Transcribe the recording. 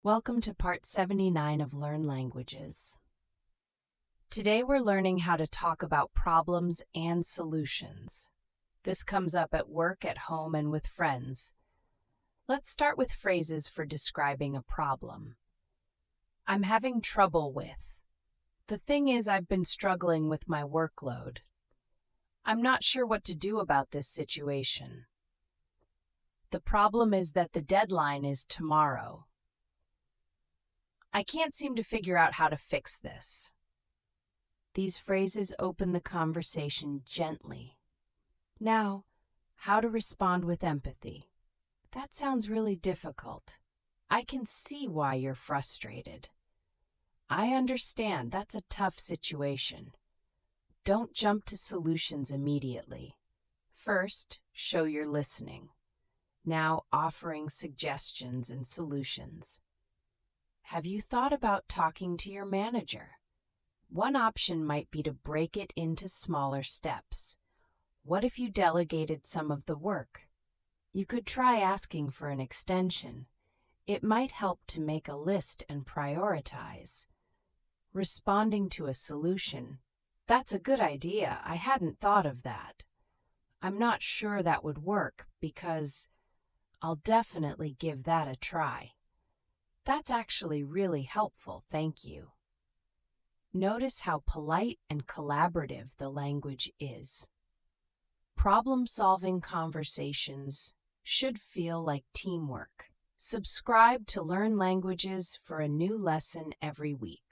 Welcome to part 79 of Learn Languages. Today we're learning how to talk about problems and solutions. This comes up at work, at home, and with friends. Let's start with phrases for describing a problem. I'm having trouble with. The thing is, I've been struggling with my workload. I'm not sure what to do about this situation. The problem is that the deadline is tomorrow. I can't seem to figure out how to fix this. These phrases open the conversation gently. Now, how to respond with empathy. That sounds really difficult. I can see why you're frustrated. I understand that's a tough situation. Don't jump to solutions immediately. First, show you're listening. Now, offering suggestions and solutions. Have you thought about talking to your manager? One option might be to break it into smaller steps. What if you delegated some of the work? You could try asking for an extension. It might help to make a list and prioritize. Responding to a solution. That's a good idea. I hadn't thought of that. I'm not sure that would work because I'll definitely give that a try. That's actually really helpful, thank you. Notice how polite and collaborative the language is. Problem-solving conversations should feel like teamwork. Subscribe to Learn Languages for a new lesson every week.